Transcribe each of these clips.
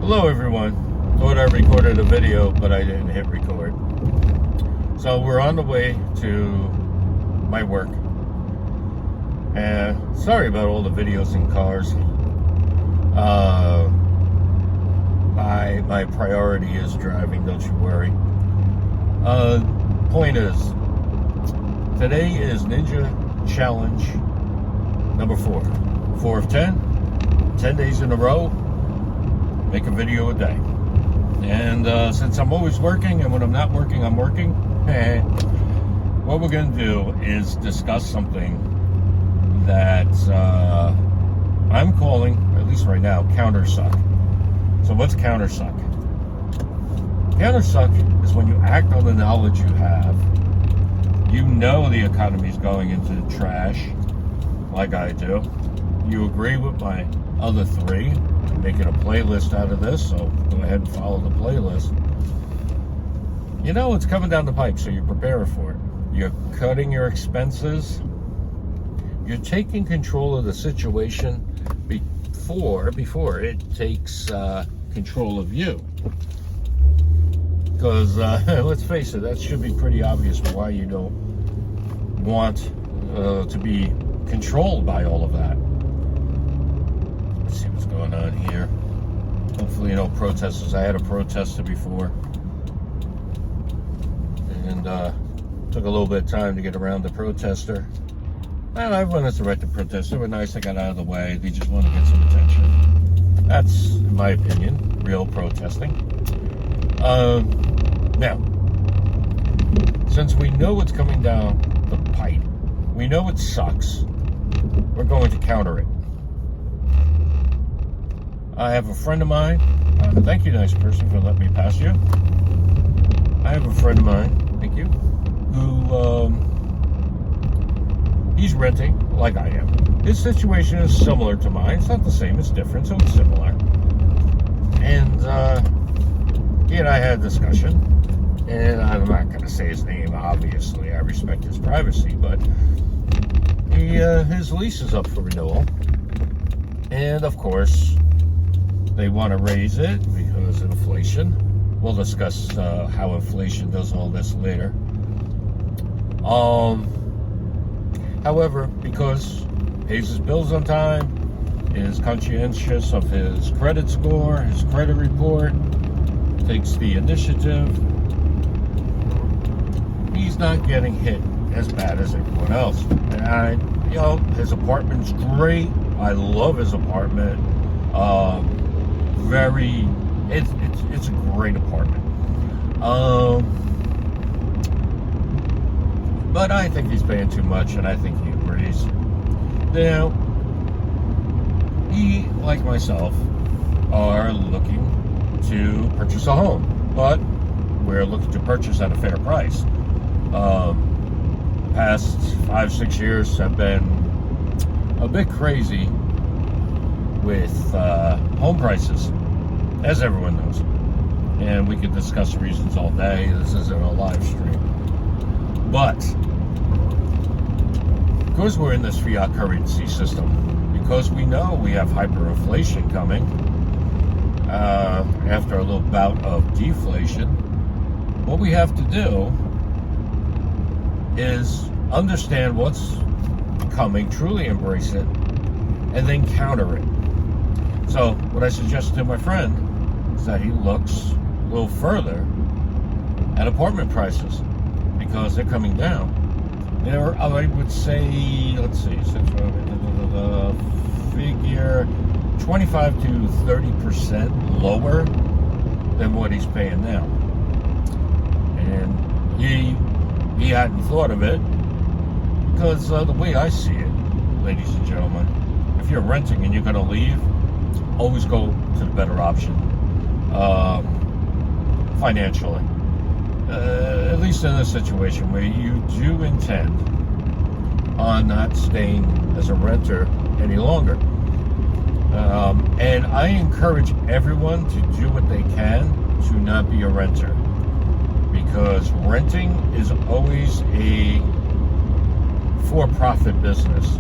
Hello everyone. Thought I recorded a video, but I didn't hit record. So we're on the way to my work. And sorry about all the videos in cars. My priority is driving, don't you worry. Point is, today is Ninja Challenge number 4. 4 of 10. 10 days in a row. Make a video a day. And since I'm always working, and when I'm not working, I'm working, what we're going to do is discuss something that I'm calling, at least right now, countersuck. So what's countersuck? Countersuck is when you act on the knowledge you have. You know the economy's going into the trash, like I do. You agree with my other 3. I'm making a playlist out of this, so go ahead and follow the playlist. You know it's coming down the pipe, so you prepare for it. You're cutting your expenses. You're taking control of the situation before it takes control of you. Because, let's face it, that should be pretty obvious why you don't want to be controlled by all of that. Let's see what's going on here. Hopefully no protesters. I had a protester before. And took a little bit of time to get around the protester. And I wanted to write the protester. They were nice. I got out of the way. They just wanted to get some attention. That's, in my opinion, real protesting. Now, since we know what's coming down the pipe, we know it sucks, we're going to counter it. I have a friend of mine. Thank you, nice person, for letting me pass you. I have a friend of mine, thank you, who, he's renting like I am. His situation is similar to mine. It's not the same, it's different, so it's similar. And he and I had a discussion, and I'm not going to say his name, obviously. I respect his privacy, but his lease is up for renewal. And, of course, they want to raise it because of inflation. We'll discuss how inflation does all this later. However, because he pays his bills on time, is conscientious of his credit score, his credit report, takes the initiative, he's not getting hit as bad as everyone else. And his apartment's great. I love his apartment. It's a great apartment. But I think he's paying too much, and I think he agrees. Now, he, like myself, are looking to purchase a home, but we're looking to purchase at a fair price. Past 5-6 years have been a bit crazy with home prices, as everyone knows, and we could discuss the reasons all day. This isn't a live stream, but because we're in this fiat currency system, because we know we have hyperinflation coming after a little bout of deflation, what we have to do is understand what's coming, truly embrace it, and then counter it. So what I suggest to my friend is that he looks a little further at apartment prices, because they're coming down. They're, I would say, let's see, figure 25 to 30% lower than what he's paying now. And he hadn't thought of it, because the way I see it, ladies and gentlemen, if you're renting and you're going to leave, always go to the better option financially. At least in a situation where you do intend on not staying as a renter any longer. And I encourage everyone to do what they can to not be a renter, because renting is always a for-profit business.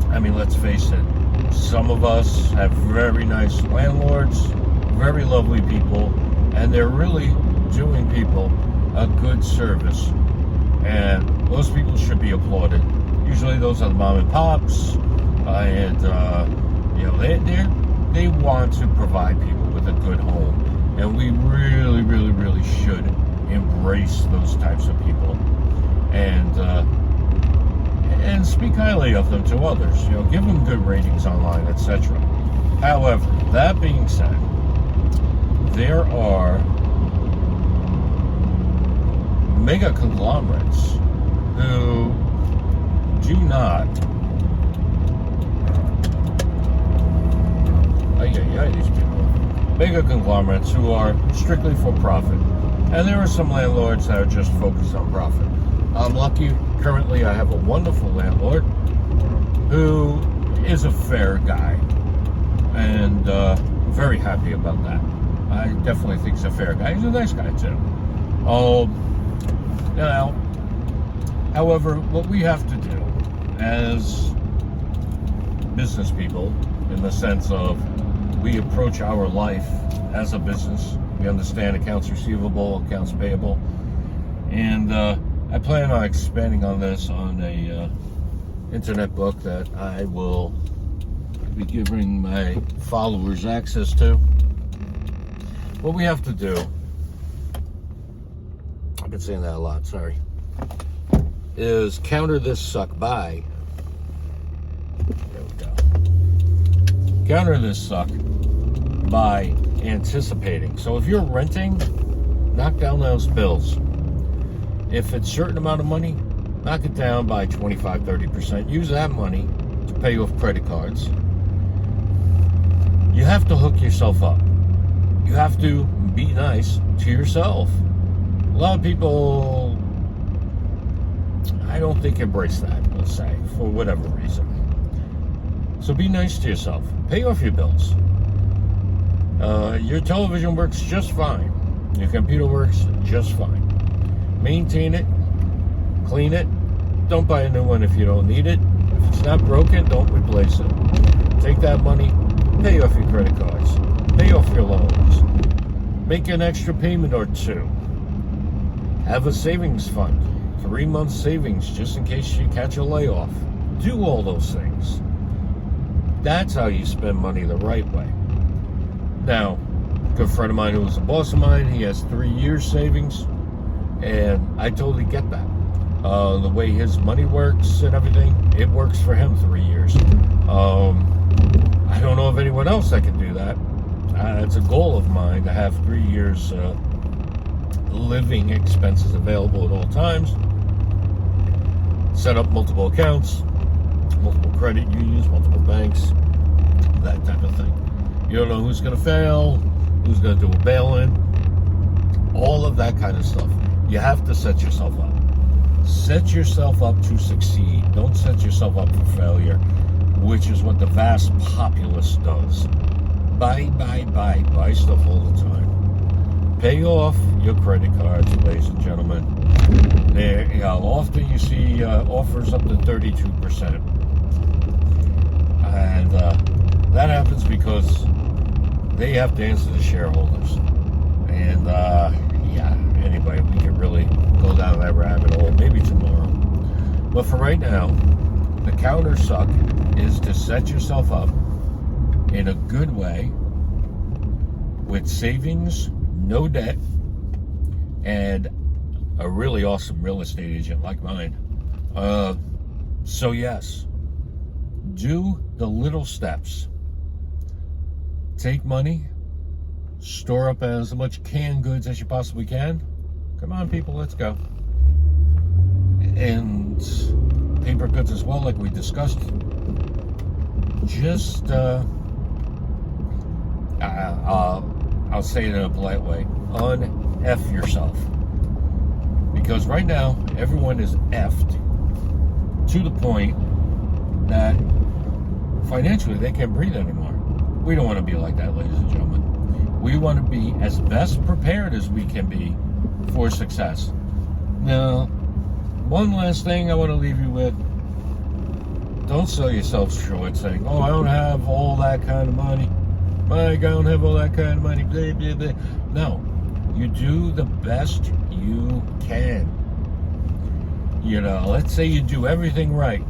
I mean, let's face it, Some of us have very nice landlords, very lovely people, and they're really doing people a good service. And those people should be applauded. Usually those are the mom and pops, and they want to provide people with a good home. And we really, really, really should embrace those types of people. And speak highly of them to others. Give them good ratings online, etc. However, that being said, there are mega conglomerates who do not. These people. Mega conglomerates who are strictly for profit. And there are some landlords that are just focused on profit. I'm lucky. Currently, I have a wonderful landlord who is a fair guy, and I'm very happy about that. I definitely think he's a fair guy. He's a nice guy too. Now, however, what we have to do as business people, in the sense of we approach our life as a business, we understand accounts receivable, accounts payable, and I plan on expanding on this on a internet book that I will be giving my followers access to. What we have to do, I've been saying that a lot, sorry, is counter this suck by, there we go, counter this suck by anticipating. So if you're renting, knock down those bills. If it's a certain amount of money, knock it down by 25-30%. Use that money to pay off credit cards. You have to hook yourself up. You have to be nice to yourself. A lot of people, I don't think, embrace that, let's say, for whatever reason. So be nice to yourself. Pay off your bills. Your television works just fine. Your computer works just fine. Maintain it, clean it. Don't buy a new one if you don't need it. If it's not broken, don't replace it. Take that money, pay off your credit cards, pay off your loans, make an extra payment or two. Have a savings fund, 3 months savings just in case you catch a layoff. Do all those things. That's how you spend money the right way. Now, a good friend of mine who was a boss of mine, he has 3 years savings. And I totally get that. The way his money works and everything, it works for him 3 years. I don't know of anyone else that can do that. It's a goal of mine to have 3 years living expenses available at all times. Set up multiple accounts, multiple credit unions, multiple banks, that type of thing. You don't know who's going to fail, who's going to do a bail-in, all of that kind of stuff. You have to set yourself up. Set yourself up to succeed. Don't set yourself up for failure, which is what the vast populace does. Buy stuff all the time. Pay off your credit cards, ladies and gentlemen. Often you see offers up to 32%. And that happens because they have to answer the shareholders. And anyway, we can really go down that rabbit hole maybe tomorrow. But for right now, the counter suck is to set yourself up in a good way with savings, no debt, and a really awesome real estate agent like mine. So yes, do the little steps. Take money, store up as much canned goods as you possibly can. Come on, people, let's go. And paper goods as well, like we discussed. Just, I'll say it in a polite way, un-F yourself. Because right now, everyone is effed to the point that financially they can't breathe anymore. We don't want to be like that, ladies and gentlemen. We want to be as best prepared as we can be for success. Now, one last thing I want to leave you with. don't sell yourself short saying, oh, I don't have all that kind of money. Mike, I don't have all that kind of money. Blah, blah, blah. No, you do the best you can. You know, let's say you do everything right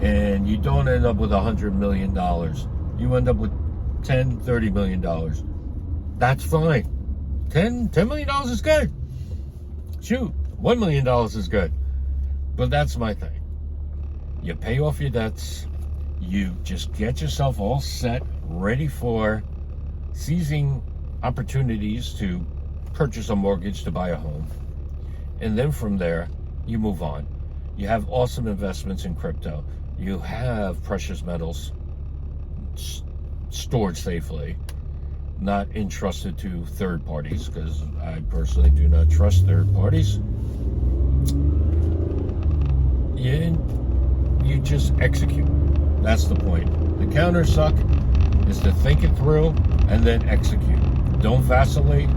and you don't end up with $100 million. You end up with $10-30 million. That's fine. $10 million is good. Shoot, $1 million is good. But that's my thing. You pay off your debts. You just get yourself all set, ready for seizing opportunities to purchase a mortgage to buy a home. And then from there, you move on. You have awesome investments in crypto. You have precious metals stored safely, not entrusted to third parties, because I personally do not trust third parties. You just execute. That's the point. The counter suck is to think it through and then execute. Don't vacillate.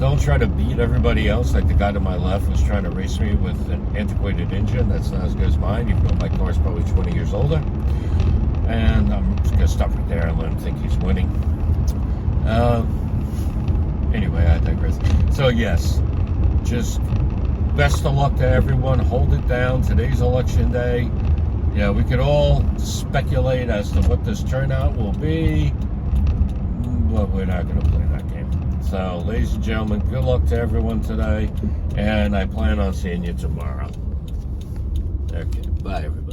Don't try to beat everybody else like the guy to my left was trying to race me with an antiquated engine that's not as good as mine, even though my car's probably 20 years older. And I'm just going to stop right there and let him think he's winning. Anyway, I digress. So yes, just best of luck to everyone. Hold it down. Today's election day. Yeah, we could all speculate as to what this turnout will be, but we're not going to play that game. So, ladies and gentlemen, good luck to everyone today, and I plan on seeing you tomorrow. Okay, bye, everybody.